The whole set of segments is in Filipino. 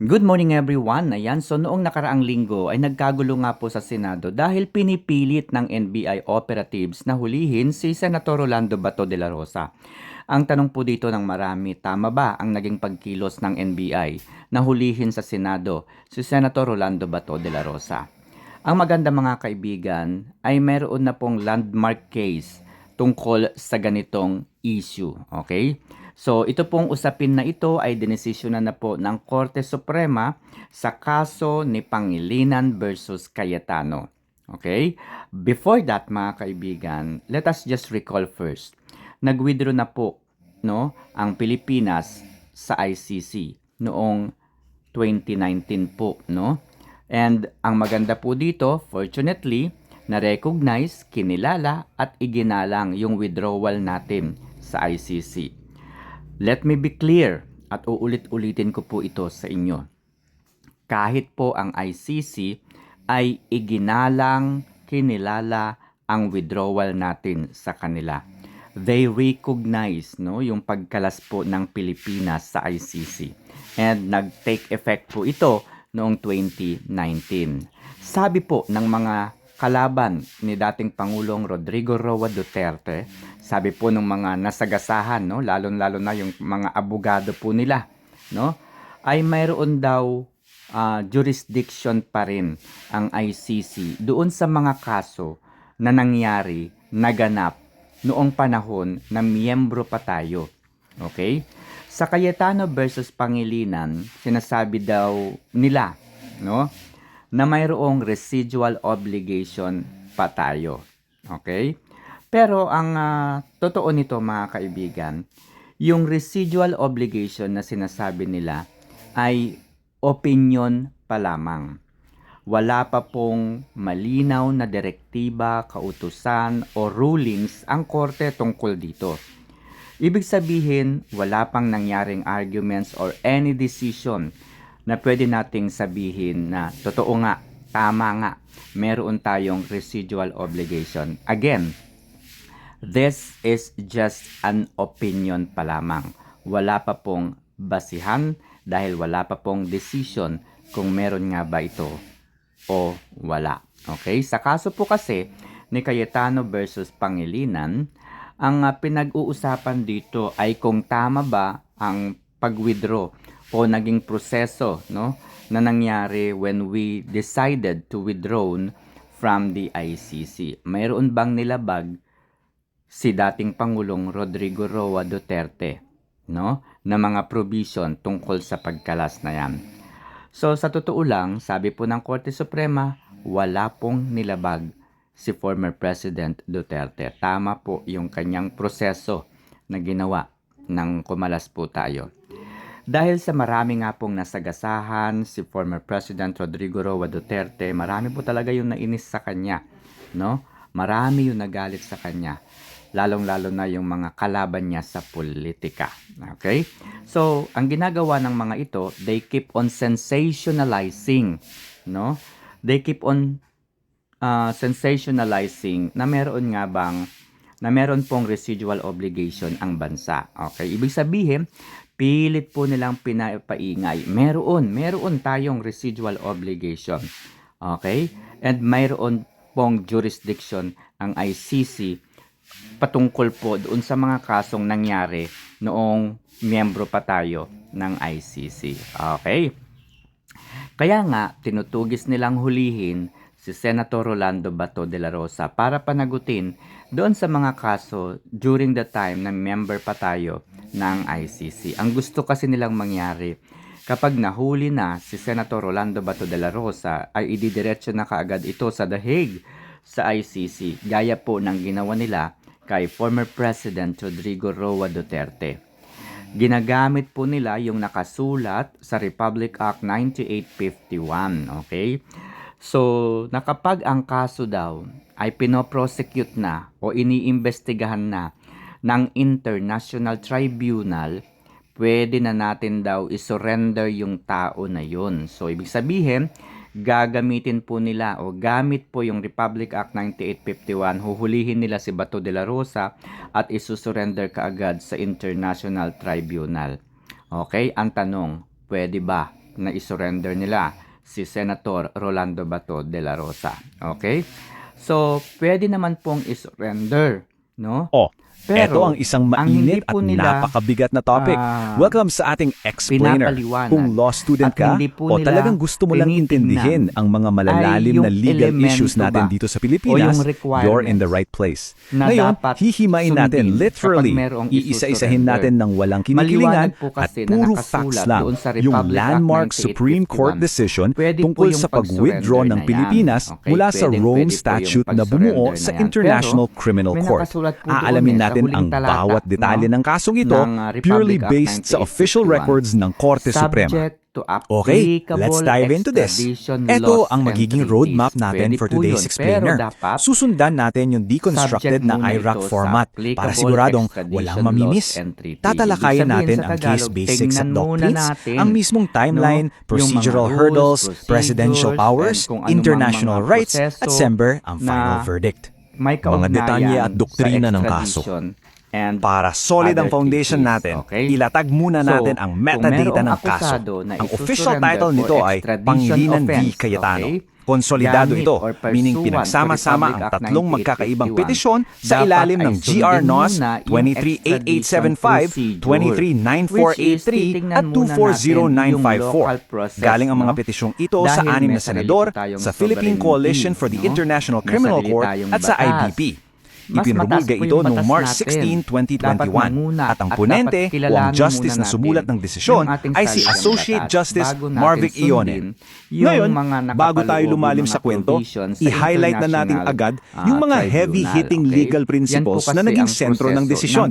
Good morning everyone. Ayan, so noong nakaraang linggo ay nagkagulo nga po sa Senado dahil pinipilit ng NBI operatives na hulihin si Senator Rolando Bato de la Rosa. Ang tanong po dito ng marami, tama ba ang naging pagkilos ng NBI na hulihin sa Senado si Senator Rolando Bato de la Rosa? Ang maganda mga kaibigan ay mayroon na pong landmark case tungkol sa ganitong issue. Okay? So, ito pong usapin na ito ay dinesisyonan na po ng Korte Suprema sa kaso ni Pangilinan versus Cayetano. Okay? Before that, mga kaibigan, let us just recall first. Nag-withdraw na po ang Pilipinas sa ICC noong 2019 po, no? And ang maganda po dito, fortunately, na-recognize, kinilala at iginalang yung withdrawal natin sa ICC. Let me be clear at uulit-ulitin ko po ito sa inyo. Kahit po ang ICC ay iginalang, kinilala ang withdrawal natin sa kanila. They recognize yung pagkalas po ng Pilipinas sa ICC. And nag-take effect po ito noong 2019. Sabi po ng mga kalaban ni dating Pangulong Rodrigo Roa Duterte, sabi po ng mga nasagasahan, lalo-lalo na yung mga abogado po nila, ay mayroon daw jurisdiction pa rin ang ICC doon sa mga kaso na nangyari, naganap noong panahon na miyembro pa tayo. Okay? Sa Cayetano versus Pangilinan, sinasabi daw nila, na mayroong residual obligation pa tayo. Okay? Pero ang totoo nito mga kaibigan, yung residual obligation na sinasabi nila ay opinion pa lamang. Wala pa pong malinaw na direktiba, kautusan o rulings ang korte tungkol dito. Ibig sabihin, wala pang nangyaring arguments or any decision na pwede nating sabihin na totoo nga, tama nga, meron tayong residual obligation. Again, this is just an opinion pa lamang. Wala pa pong basihan dahil wala pa pong decision kung meron nga ba ito o wala. Okay? Sa kaso po kasi ni Cayetano versus Pangilinan, ang pinag-uusapan dito ay kung tama ba ang pag-withdraw o naging proseso na nangyari when we decided to withdraw from the ICC. Mayroon bang nilabag si dating Pangulong Rodrigo Roa Duterte na mga provision tungkol sa pagkalas na yan? So sa totoo lang, sabi po ng Korte Suprema, wala pong nilabag si former President Duterte. Tama po yung kanyang proseso na ginawa ng kumalas po tayo. Dahil sa marami nga pong nasagasahan si former President Rodrigo Roa Duterte, marami po talaga yung nainis sa kanya, Marami yung nagalit sa kanya, lalong-lalo na yung mga kalaban niya sa politika. Okay? So, ang ginagawa ng mga ito, they keep on sensationalizing, They keep on sensationalizing na meron pong residual obligation ang bansa. Okay? Ibig sabihin, pilit po nilang pinapaingay. Meron tayong residual obligation. Okay? And mayroon pong jurisdiction ang ICC patungkol po doon sa mga kasong nangyari noong miyembro pa tayo ng ICC. Okay? Kaya nga, tinutugis nilang hulihin si Senator Rolando Bato de la Rosa para panagutin doon sa mga kaso during the time na member pa tayo ng ICC. Ang gusto kasi nilang mangyari, kapag nahuli na si Senator Rolando Bato de la Rosa, ay ididiretso na kaagad ito sa The Hague sa ICC, gaya po ng ginawa nila kay former President Rodrigo Roa Duterte. Ginagamit po nila yung nakasulat sa Republic Act 9851, okay? So, na kapag ang kaso daw ay pinoprosecute na o iniimbestigahan na ng International Tribunal, pwede na natin daw isurrender yung tao na yun. So, ibig sabihin, gagamitin po nila o gamit po yung Republic Act 9851, huhulihin nila si Bato de la Rosa at isusurrender kaagad sa International Tribunal. Okay, ang tanong, pwede ba na isurrender nila si Senator Rolando Bato de la Rosa. Okay? So, pwede naman pong isurrender, no? Ito ang isang mainit at napakabigat na topic. Welcome sa ating explainer. Kung law student ka o talagang gusto mo lang intindihin ang mga malalalim na legal issues natin dito sa Pilipinas, you're in the right place. Ngayon, hihimain natin literally, iisa-isahin natin ng walang kinikilingan at puro facts lang yung landmark Supreme Court decision tungkol sa pag-withdraw ng Pilipinas mula sa Rome Statute na bumuo sa International Criminal Court. Aalamin natin ang bawat detalye ng kasong ito purely based sa official records ng Korte Suprema. Okay, let's dive into this. Ito ang magiging roadmap natin for today's explainer. Susundan natin yung deconstructed na IRAC format para siguradong walang mamimiss. Tatalakayin natin ang case basics at doctrines, ang mismong timeline, procedural hurdles, presidential powers, international rights, at siyempre ang final verdict. Mga detalye at doktrina ng kaso. Para solid ang foundation natin, ilatag muna natin ang metadata ng kaso. Ang official title nito ay Pangilinan v. Cayetano. Konsolidado ito, meaning pinagsama-sama ang tatlong magkakaibang petisyon sa ilalim ng GR NOS 238875, 239483 at 240954. Galing ang mga petisyong ito sa 6 na senador, sa Philippine Coalition for the International Criminal Court at sa IBP. Ipinromulga ito noong March 16, 2021 at ang ponente o ang justice na sumulat ng desisyon ay si Associate Justice Marvic Ione. Ngayon, bago tayo lumalim sa kwento, i-highlight na natin agad yung mga heavy-hitting legal principles na naging sentro ng desisyon.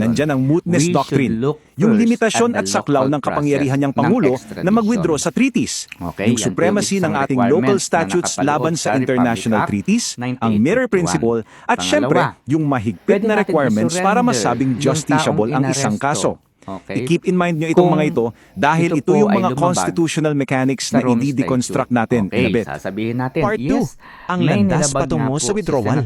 Nandyan ang mootness doctrine, yung limitasyon at saklaw ng kapangyarihan niyang Pangulo na mag-withdraw sa treaties, yung supremacy ng ating local statutes laban sa international treaties, ang mirror principle, at siyempre, yung mahigpit na requirements para masabing justiciable ang isang kaso. I-keep in mind nyo itong mga ito dahil ito yung mga constitutional mechanics na i-deconstruct natin. Sasabihin natin, Part 2, ang landas patungo sa withdrawal.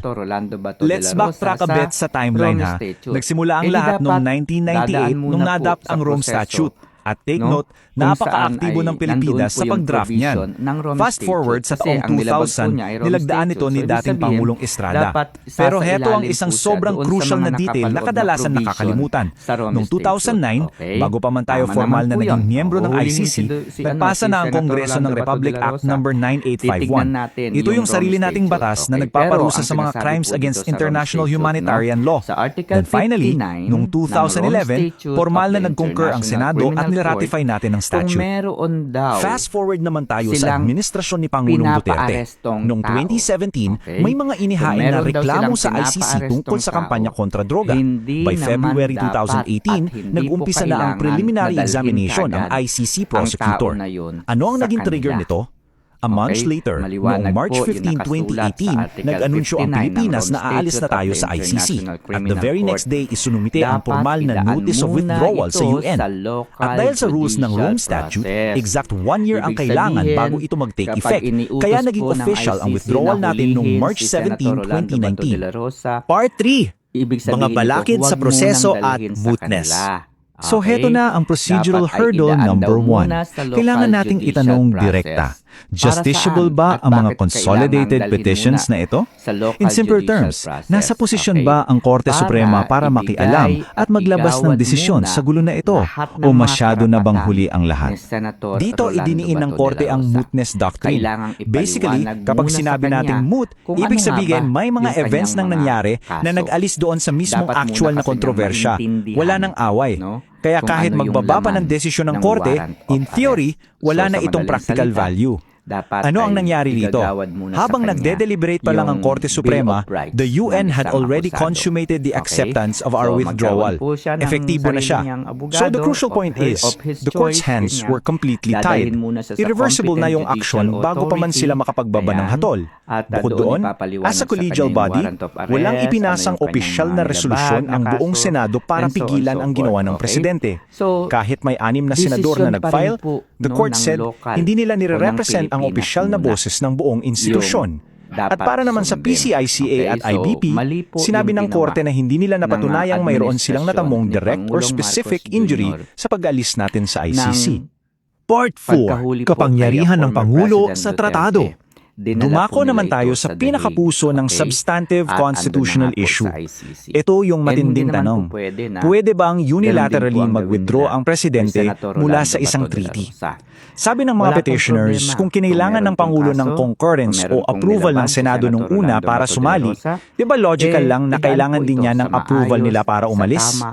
Let's backtrack a bit sa timeline ha. Nagsimula ang lahat noong 1998 nung na-adapt ang Rome Statute. At take note, napaka-aktibo ng Pilipinas sa pag-draft niyan. Fast forward sa taong 2000, nilagdaan ito ni dating Pangulong Estrada. Pero heto ang isang sobrang crucial na detail na kadalasan nakakalimutan. Noong 2009, bago pa man tayo formal na naging miyembro ng ICC, nagpasa na ang Kongreso ng Republic Act No. 9851. Ito yung sarili nating batas na nagpaparusa sa mga crimes against international humanitarian law. Then finally, noong 2011, formal na nag-concur ang Senado at niratify natin ang statute. Fast forward naman tayo sa administrasyon ni Pangulong Duterte. Noong 2017, may mga inihain na reklamo sa ICC tungkol sa kampanya kontra droga. By February 2018, nag-umpisa na ang preliminary examination ang ICC prosecutor. Ano ang naging trigger nito? A month later, noong March 15, 2018, nag-anunsyo ang Pilipinas na aalis na tayo sa ICC. At the very next day, isunumite ang formal na Notice of Withdrawal sa UN. At dahil sa rules ng Rome Statute, exact 1 year ang kailangan bago ito mag-take effect. Kaya naging official ang withdrawal natin noong March 17, 2019. Part 3. Mga balakid sa proseso at mootness. So heto na ang procedural hurdle number 1. Kailangan nating itanong direkta. Justiciable ba ang mga consolidated petitions na ito? In simple terms, nasa posisyon ba ang Korte Suprema para makialam at maglabas ng desisyon sa gulo na ito? O masyado na bang huli ang lahat? Dito idiniin ng Korte ang mootness doctrine. Basically, kapag sinabi nating moot, ibig sabihin may mga events nang nangyari na nag-alis doon sa mismong actual na kontrobersya. Wala nang away. Kaya kahit magbaba pa ng desisyon ng Korte, in theory, wala na itong practical value. Ano ang nangyari dito? Habang nagde-deliberate pa lang ang Korte Suprema, the UN had already consummated the acceptance of our withdrawal. Epektibo na siya. So the crucial point is, the court's hands were completely tied. Irreversible na yung action bago pa man sila makapagbaba ng hatol. Bukod doon, as a collegial body, walang ipinasang opisyal na resolusyon ang buong Senado para pigilan ang ginawa ng Presidente. Kahit may 6 na senador na nag-file, the court said hindi nila nire-represent ang opisyal na boses ng buong institusyon. At para naman sa PCICA at IBP, sinabi ng Korte na hindi nila napatunayang mayroon silang natamong direct or specific injury sa pag-alis natin sa ICC. Part 4. Kapangyarihan ng Pangulo sa Tratado. Dumako naman tayo sa pinakapuso ng substantive constitutional issue. Ito yung matinding tanong. Pwede bang unilaterally mag-withdraw ang presidente mula sa isang treaty? Sabi ng mga petitioners, kung kinailangan ng Pangulo ng concurrence o approval ng Senado nung una para sumali, di ba logical lang na kailangan din niya ng approval nila para umalis?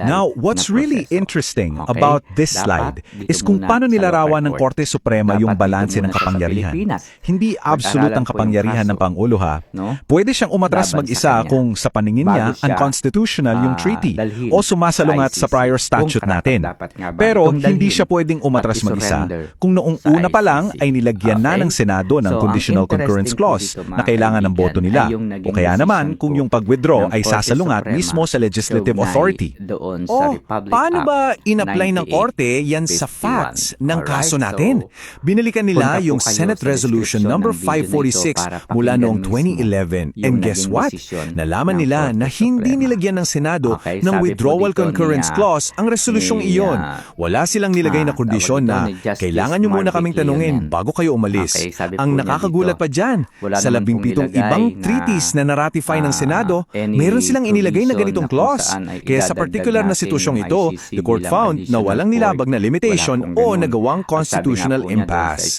Now, what's really interesting about this slide is kung paano nilarawan ng Korte Suprema yung balanse ng kapangyarihan. Hindi absolute ang kapangyarihan ng Pangulo ha. Pwede siyang umatras mag-isa kung sa paningin niya unconstitutional yung treaty o sumasalungat sa prior statute natin. Pero hindi siya pwedeng umatras mag-isa kung noong una pa lang ay nilagyan na ng Senado ng conditional concurrence clause na kailangan ng boto nila. O kaya naman kung yung pag-withdraw ay sasalungat mismo sa legislative authority. Paano ba in-apply ng Korte yan sa facts ng kaso natin? Binalikan nila yung Senate Resolution number 546 mula noong 2011. And guess what? Nalaman nila na hindi nilagyan ng Senado ng withdrawal concurrence clause ang resolusyong iyon. Wala silang nilagay na kondisyon na kailangan nyo muna kaming tanungin bago kayo umalis. Ang nakakagulat pa dyan, sa 17 ibang treaties na naratify ng Senado, meron silang inilagay na ganitong clause. Kaya sa particular na sitwasyong ito, the court found na walang nilabag na limitation o nagawang constitutional impasse.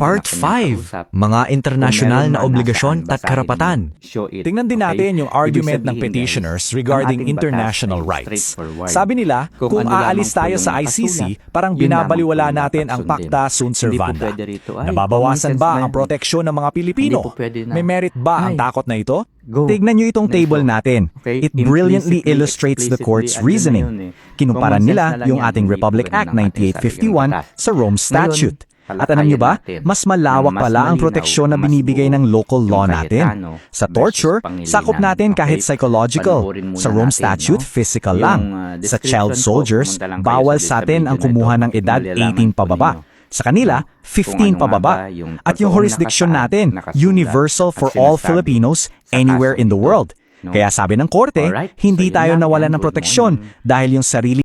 Part 5. Mga internasyonal na obligasyon at karapatan. Tingnan din natin yung argument ng petitioners regarding international rights. Sabi nila, kung aalis tayo sa ICC, parang binabaliwala natin ang Pacta Sunt Servanda. Nababawasan ba ang proteksyon ng mga Pilipino? May merit ba ang takot na ito? Tignan nyo itong table natin. It brilliantly illustrates the court's reasoning. Kinumpara nila yung ating Republic Act 9851 sa Rome Statute. At alam nyo ba, mas malawak pala ang proteksyon na binibigay ng local law natin. Sa torture, sakop natin kahit psychological. Sa Rome Statute, physical lang. Sa child soldiers, bawal sa atin ang kumuha ng edad 18 pababa. Sa kanila, 15 pababa. At yung jurisdiction natin, universal for all Filipinos anywhere in the world. Kaya sabi ng korte, hindi tayo nawalan ng proteksyon dahil yung sarili